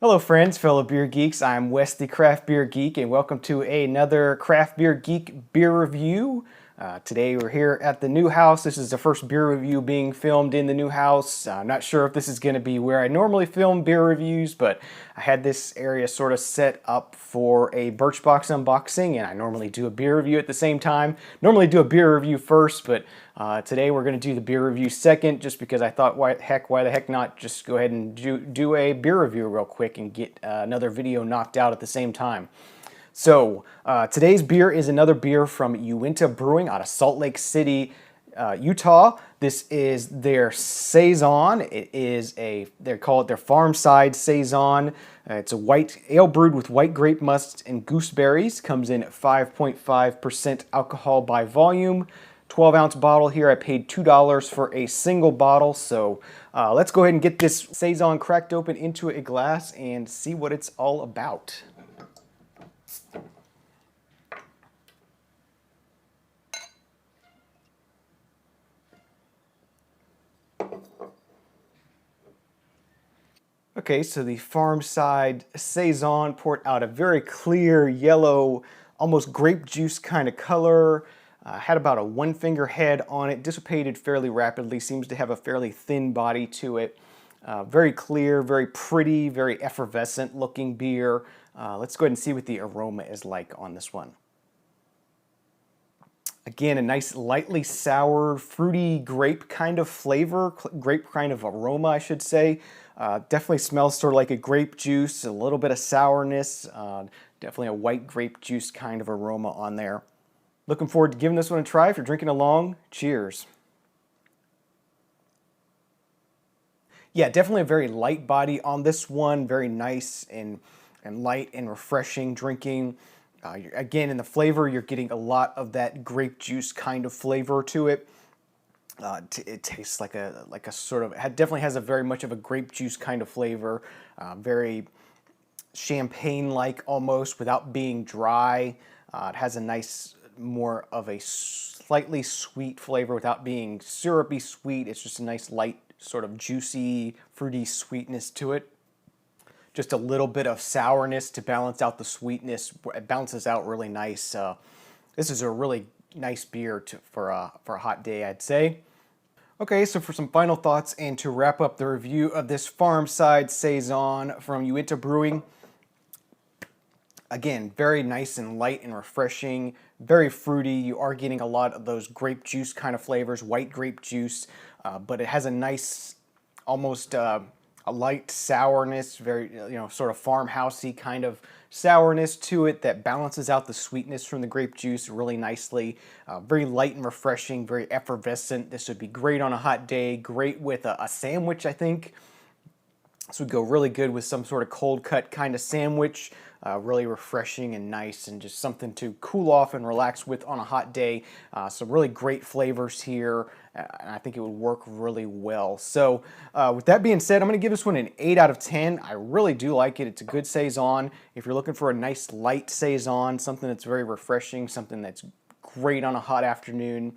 Hello friends, fellow beer geeks. I'm Wes the Craft Beer Geek and welcome to another Craft Beer Geek beer review. Today we're here at the new house. This is the first beer review being filmed in the new house. I'm not sure if this is going to be where I normally film beer reviews, but I had this area sort of set up for a Birchbox unboxing, and I normally do a beer review at the same time. Normally do a beer review first, but today we're going to do the beer review second, just because I thought, why the heck not just go ahead and do a beer review real quick and get another video knocked out at the same time. So today's beer is another beer from Uinta Brewing out of Salt Lake City, Utah. This is their Saison. They call it their Farm Side Saison. It's a white ale brewed with white grape must and gooseberries. Comes in at 5.5% alcohol by volume. 12-ounce bottle here. I paid $2 for a single bottle. So let's go ahead and get this Saison cracked open into a glass and see what it's all about. Okay, so the Farm Side Saison poured out a very clear yellow, almost grape juice kind of color. Had about a one-finger head on it, dissipated fairly rapidly, seems to have a fairly thin body to it. Very clear, very pretty, very effervescent looking beer. Let's go ahead and see what the aroma is like on this one. Again, a nice lightly sour, fruity grape kind of flavor, grape kind of aroma, I should say. Definitely smells sort of like a grape juice, a little bit of sourness, definitely a white grape juice kind of aroma on there. Looking forward to giving this one a try. If you're drinking along, cheers. Yeah, definitely a very light body on this one, very nice and light and refreshing drinking. Again, in the flavor, you're getting a lot of that grape juice kind of flavor to it. It tastes like a sort of, it definitely has a very much of a grape juice kind of flavor, very champagne-like almost without being dry. It has a nice, more of a slightly sweet flavor without being syrupy sweet. It's just a nice light sort of juicy, fruity sweetness to it. Just a little bit of sourness to balance out the sweetness. It balances out really nice. This is a really nice beer for a hot day, I'd say. Okay, so for some final thoughts and to wrap up the review of this Farm Side Saison from Uinta Brewing. Again, very nice and light and refreshing, very fruity. You are getting a lot of those grape juice kind of flavors, white grape juice, but it has a nice, almost a light sourness, very, sort of farmhousey kind of sourness to it that balances out the sweetness from the grape juice really nicely. Very light and refreshing, very effervescent. This would be great on a hot day, great with a sandwich, I think. This would go really good with some sort of cold cut kind of sandwich. Really refreshing and nice and just something to cool off and relax with on a hot day. Some really great flavors here, and I think it would work really well. So with that being said, I'm going to give this one an 8 out of 10. I really do like it. It's a good Saison. If you're looking for a nice light Saison, something that's very refreshing, something that's great on a hot afternoon,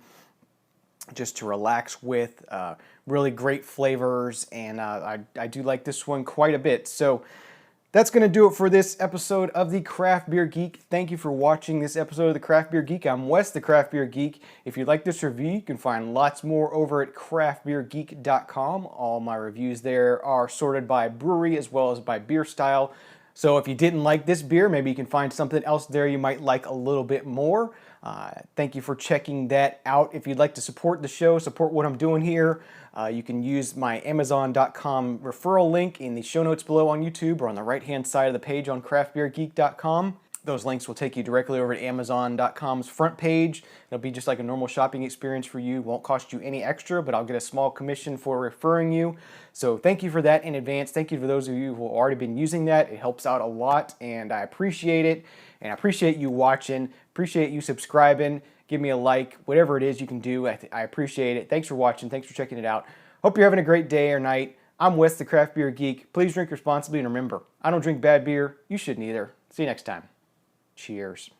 just to relax with, really great flavors, and I do like this one quite a bit. So that's going to do it for this episode of the Craft Beer Geek. Thank you for watching this episode of the Craft Beer Geek. I'm Wes, the Craft Beer Geek. If you like this review, you can find lots more over at craftbeergeek.com. All my reviews there are sorted by brewery as well as by beer style. So if you didn't like this beer, maybe you can find something else there you might like a little bit more. Thank you for checking that out. If you'd like to support the show, support what I'm doing here, you can use my Amazon.com referral link in the show notes below on YouTube or on the right-hand side of the page on craftbeergeek.com. Those links will take you directly over to Amazon.com's front page. It'll be just like a normal shopping experience for you. Won't cost you any extra, but I'll get a small commission for referring you. So thank you for that in advance. Thank you for those of you who have already been using that. It helps out a lot, and I appreciate it. And I appreciate you watching. Appreciate you subscribing. Give me a like. Whatever it is you can do, I appreciate it. Thanks for watching. Thanks for checking it out. Hope you're having a great day or night. I'm Wes, the Craft Beer Geek. Please drink responsibly, and remember, I don't drink bad beer. You shouldn't either. See you next time. Cheers.